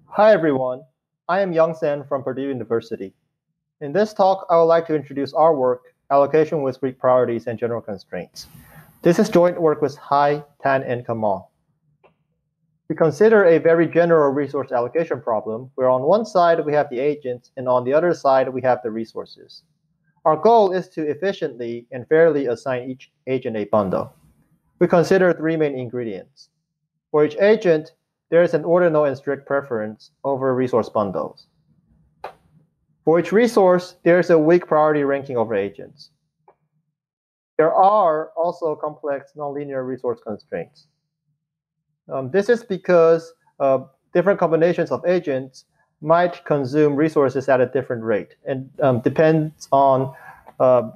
Hi everyone, I am Nguyen from Purdue University. In this talk, I would like to introduce our work, Allocation with Weak Priorities and General Constraints. This is joint work with Thành, and Kemal. We consider a very general resource allocation problem, where on one side we have the agents, and on the other side we have the resources. Our goal is to efficiently and fairly assign each agent a bundle. We consider three main ingredients. For each agent, there is an ordinal and strict preference over resource bundles. For each resource, there is a weak priority ranking over agents. There are also complex nonlinear resource constraints. This is because different combinations of agents might consume resources at a different rate, and depends on the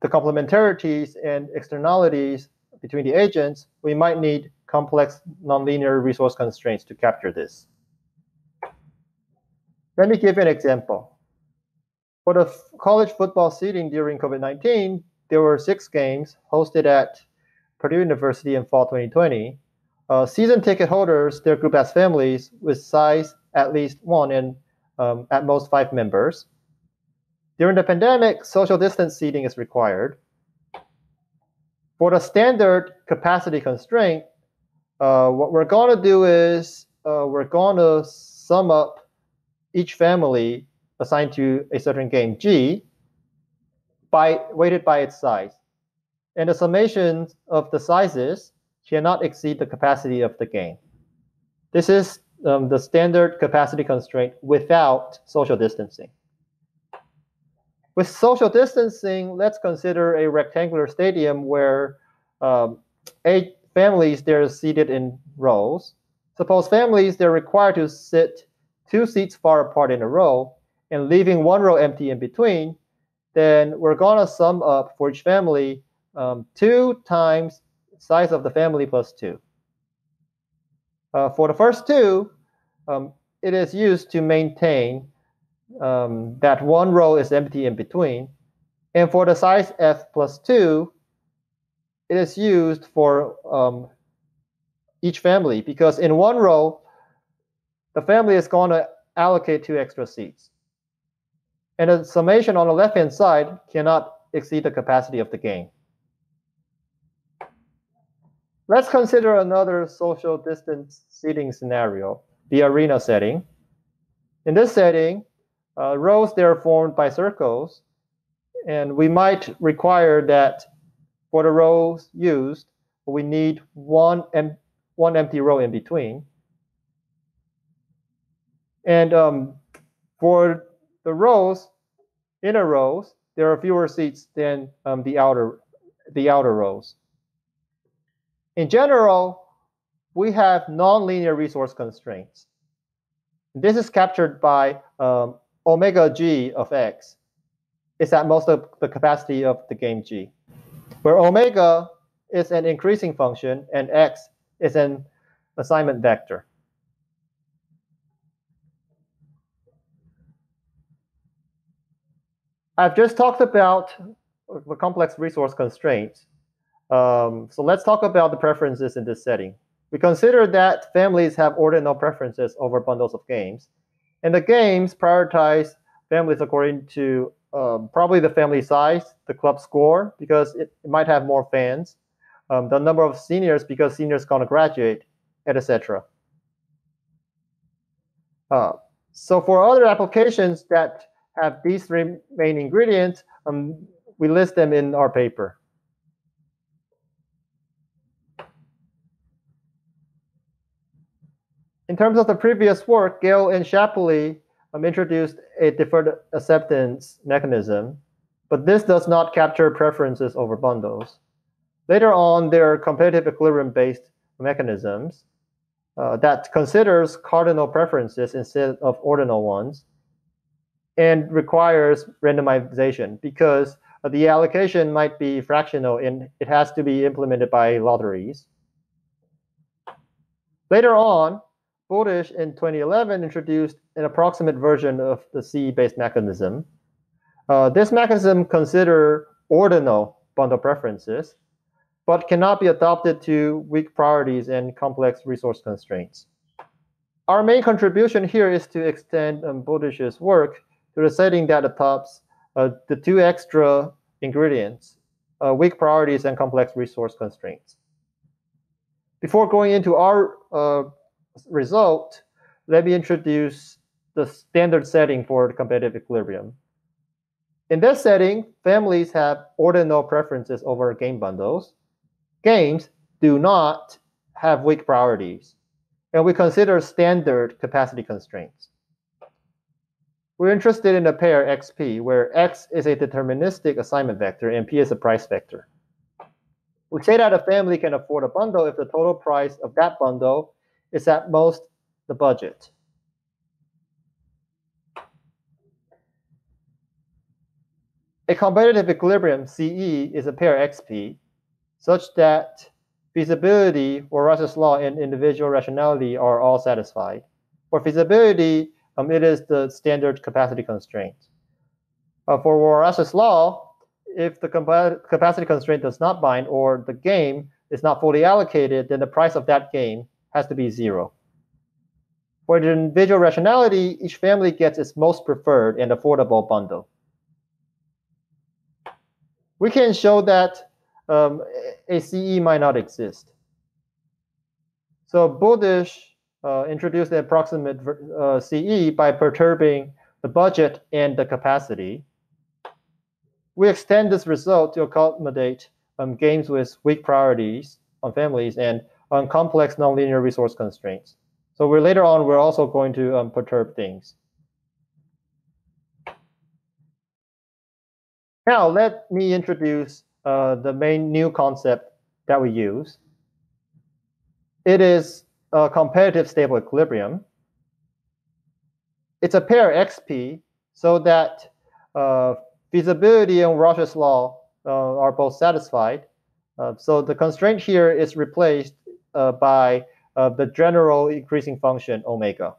complementarities and externalities between the agents. We might need complex nonlinear resource constraints to capture this. Let me give you an example. For the college football seating during COVID-19, there were 6 games hosted at Purdue University in fall 2020. Season ticket holders, their group as families with size at least 1 and at most 5 members. During the pandemic, social distance seating is required. For the standard capacity constraint, what we're going to do is we're going to sum up each family assigned to a certain game G weighted by its size. And the summation of the sizes cannot exceed the capacity of the game. This is the standard capacity constraint without social distancing. With social distancing, let's consider a rectangular stadium where 8 families, they're seated in rows. Suppose families, they're required to sit 2 seats far apart in a row and leaving 1 row empty in between. Then we're going to sum up for each family 2 times size of the family plus 2. For the first 2, it is used to maintain that 1 row is empty in between. And for the size f plus 2, it is used for each family, because in 1 row, the family is going to allocate 2 extra seats. And the summation on the left-hand side cannot exceed the capacity of the game. Let's consider another social distance seating scenario, the arena setting. In this setting, rows, they're formed by circles, and we might require that for the rows used, we need one empty row in between. And for the rows, inner rows, there are fewer seats than the outer rows. In general, we have nonlinear resource constraints. This is captured by omega g of x is at most of the capacity of the game G, where omega is an increasing function and x is an assignment vector. I've just talked about the complex resource constraints. So let's talk about the preferences in this setting. We consider that families have ordinal preferences over bundles of games, and the games prioritize families according to probably the family size, the club score, because it might have more fans, the number of seniors, because seniors going to graduate, etc. So for other applications that have these 3 main ingredients, we list them in our paper. In terms of the previous work, Gale and Shapley introduced a deferred acceptance mechanism, but this does not capture preferences over bundles. Later on, there are competitive equilibrium-based mechanisms that considers cardinal preferences instead of ordinal ones, and requires randomization because the allocation might be fractional and it has to be implemented by lotteries. Later on, Bodish in 2011 introduced an approximate version of the C-based mechanism. This mechanism considers ordinal bundle preferences, but cannot be adopted to weak priorities and complex resource constraints. Our main contribution here is to extend Bowdish's work to the setting that adopts the two extra ingredients, weak priorities and complex resource constraints. Before going into our result, let me introduce the standard setting for the competitive equilibrium. In this setting, families have ordinal preferences over game bundles. Games do not have weak priorities, and we consider standard capacity constraints. We're interested in a pair XP, where X is a deterministic assignment vector and P is a price vector. We say that a family can afford a bundle if the total price of that bundle is at most the budget. A competitive equilibrium, CE, is a pair XP, such that feasibility or Russell's law and individual rationality are all satisfied. For feasibility, it is the standard capacity constraint. For Russell's law, if the capacity constraint does not bind or the game is not fully allocated, then the price of that game has to be 0. For the individual rationality, each family gets its most preferred and affordable bundle. We can show that a CE might not exist. So Bowdish introduced the approximate CE by perturbing the budget and the capacity. We extend this result to accommodate games with weak priorities on families and on complex nonlinear resource constraints. So later on, we're also going to perturb things. Now, let me introduce the main new concept that we use. It is a competitive stable equilibrium. It's a pair XP so that feasibility and Russell's law are both satisfied. So the constraint here is replaced by the general increasing function omega.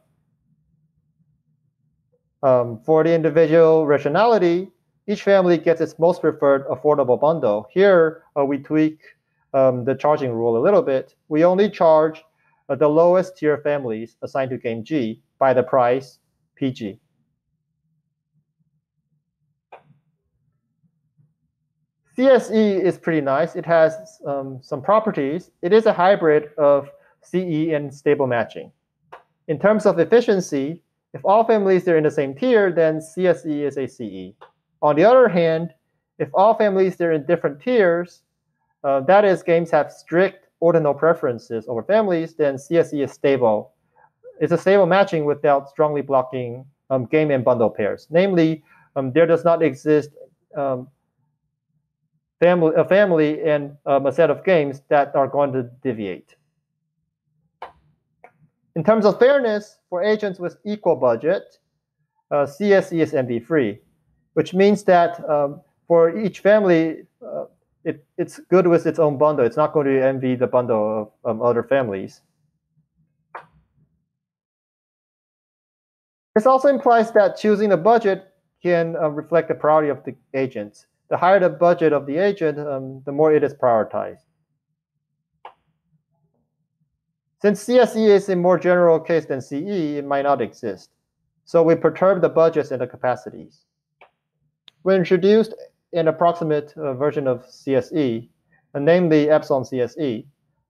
For the individual rationality, each family gets its most preferred affordable bundle. Here, we tweak the charging rule a little bit. We only charge the lowest tier families assigned to game G by the price PG. CSE is pretty nice. It has some properties. It is a hybrid of CE and stable matching. In terms of efficiency, if all families are in the same tier, then CSE is a CE. On the other hand, if all families are in different tiers, that is, games have strict ordinal preferences over families, then CSE is stable. It's a stable matching without strongly blocking game and bundle pairs. Namely, there does not exist a family and a set of games that are going to deviate. In terms of fairness, for agents with equal budget, CSE is envy-free, which means that for each family, it's good with its own bundle. It's not going to envy the bundle of other families. This also implies that choosing a budget can reflect the priority of the agent. The higher the budget of the agent, the more it is prioritized. Since CSE is a more general case than CE, it might not exist. So we perturb the budgets and the capacities. We introduced an approximate version of CSE, namely epsilon CSE.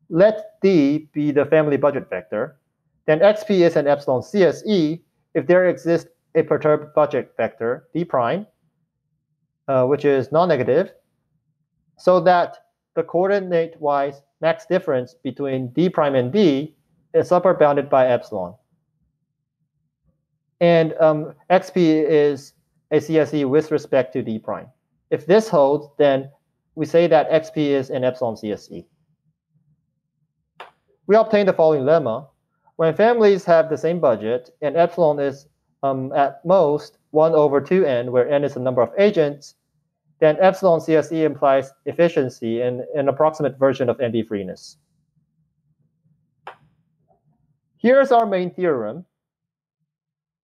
Let D be the family budget vector. Then XP is an epsilon CSE if there exists a perturbed budget vector, D prime, which is non-negative, so that the coordinate-wise max difference between D prime and D is upper bounded by epsilon. And XP is a CSE with respect to D prime. If this holds, then we say that XP is an epsilon CSE. We obtain the following lemma. When families have the same budget and epsilon is at most 1 over 2n, where n is the number of agents, then epsilon CSE implies efficiency and an approximate version of envy-freeness. Here's our main theorem.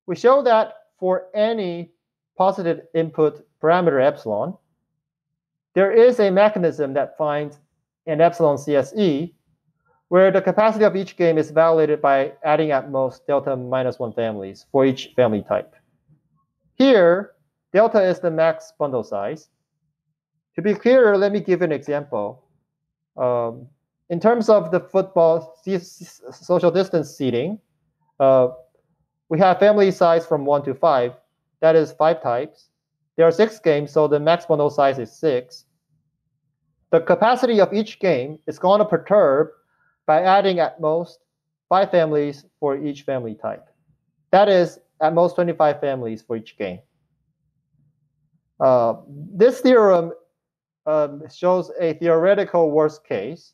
We show that for any positive input parameter epsilon, there is a mechanism that finds an epsilon CSE where the capacity of each game is validated by adding at most delta -1 families for each family type. Here, delta is the max bundle size. To be clearer, let me give an example. In terms of the football social distance seating, we have family size from 1 to 5. That is 5 types. There are 6 games, so the max bundle size is 6. The capacity of each game is going to perturb by adding at most 5 families for each family type. That is at most 25 families for each game. This theorem shows a theoretical worst case.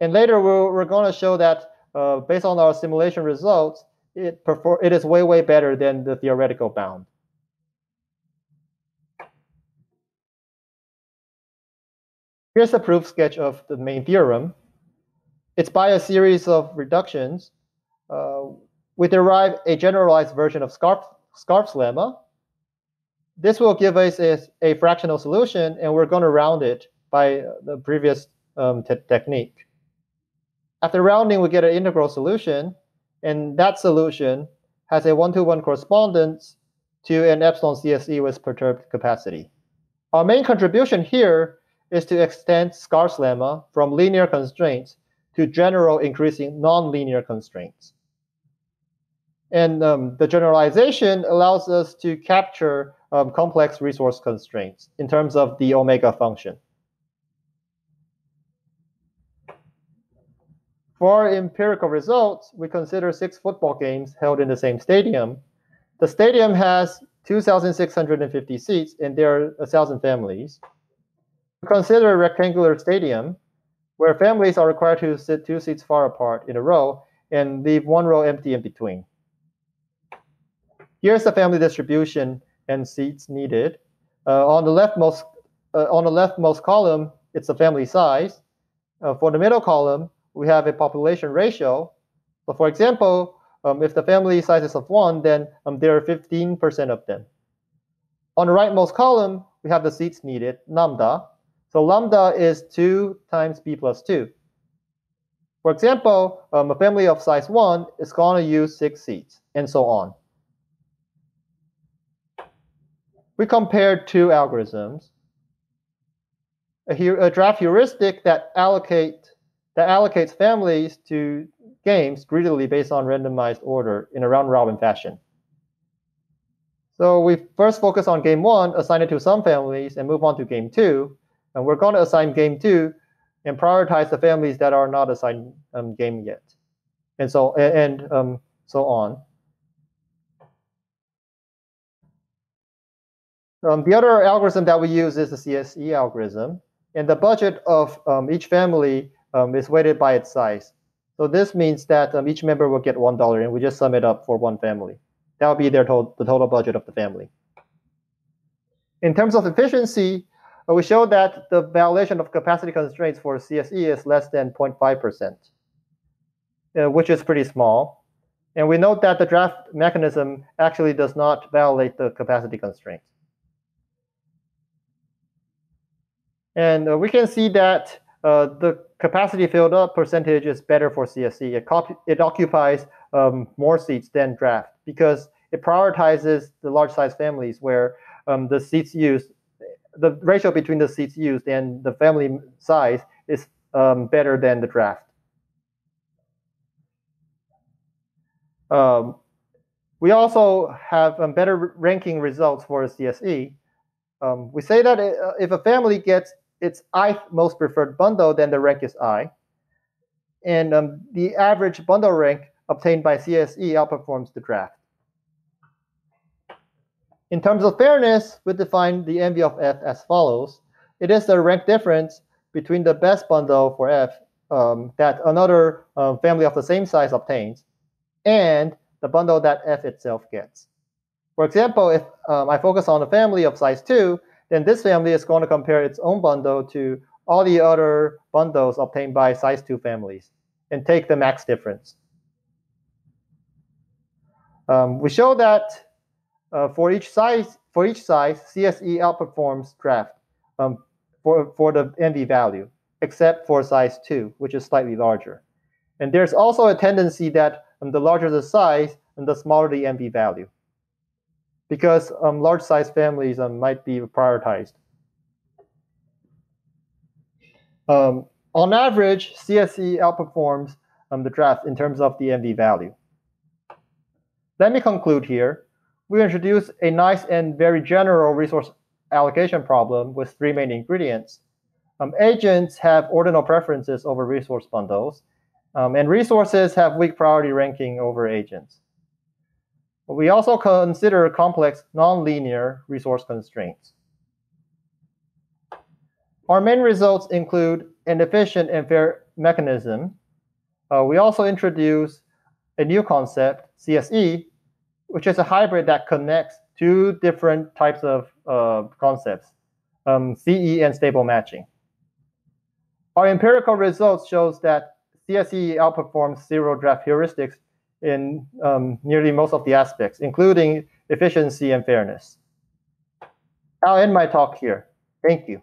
And later we're going to show that based on our simulation results, it is way, way better than the theoretical bound. Here's a proof sketch of the main theorem. It's by a series of reductions. We derive a generalized version of Scarf's lemma. This will give us a fractional solution, and we're going to round it by the previous technique. After rounding, we get an integral solution, and that solution has a 1-to-1 correspondence to an epsilon CSE with perturbed capacity. Our main contribution here is to extend Scarf's lemma from linear constraints to general increasing nonlinear constraints. And the generalization allows us to capture complex resource constraints in terms of the omega function. For empirical results, we consider 6 football games held in the same stadium. The stadium has 2,650 seats, and there are 1,000 families. We consider a rectangular stadium where families are required to sit 2 seats far apart in a row and leave 1 row empty in between. Here's the family distribution and seats needed. On the leftmost column, it's the family size. For the middle column, we have a population ratio. So for example, if the family size is of 1, then there are 15% of them. On the rightmost column, we have the seats needed, lambda. So lambda is 2 times b plus 2. For example, a family of size 1 is going to use 6 seats, and so on. We compared 2 algorithms. A draft heuristic that allocates families to games greedily based on randomized order in a round-robin fashion. So we first focus on game 1, assign it to some families, and move on to game 2. And we're going to assign game 2 and prioritize the families that are not assigned game yet, and so on. The other algorithm that we use is the CSE algorithm, and the budget of each family is weighted by its size. So this means that each member will get $1, and we just sum it up for one family. That will be the total budget of the family. In terms of efficiency, we show that the violation of capacity constraints for CSE is less than 0.5%, which is pretty small. And we note that the draft mechanism actually does not violate the capacity constraints. And we can see that the capacity filled up percentage is better for CSE. It occupies more seats than draft because it prioritizes the large size families where the seats used, the ratio between the seats used and the family size is better than the draft. We also have better ranking results for CSE. We say that if a family gets its ith most preferred bundle, then the rank is I. And the average bundle rank obtained by CSE outperforms the draft. In terms of fairness, we define the envy of F as follows. It is the rank difference between the best bundle for F that another family of the same size obtains and the bundle that F itself gets. For example, if I focus on a family of size 2, then this family is going to compare its own bundle to all the other bundles obtained by size 2 families and take the max difference. We show that for each size, CSE outperforms draft for the envy value. except for size 2, which is slightly larger. And there's also a tendency that the larger the size, the smaller the MV value, because large size families might be prioritized. On average, CSE outperforms the draft in terms of the MV value. Let me conclude here. We introduced a nice and very general resource allocation problem with 3 main ingredients. Agents have ordinal preferences over resource bundles, and resources have weak priority ranking over agents. We also consider complex nonlinear resource constraints. Our main results include an efficient and fair mechanism. We also introduce a new concept, CSE, which is a hybrid that connects 2 different types of concepts, CE and stable matching. Our empirical results shows that CSE outperforms zero draft heuristics in nearly most of the aspects, including efficiency and fairness. I'll end my talk here. Thank you.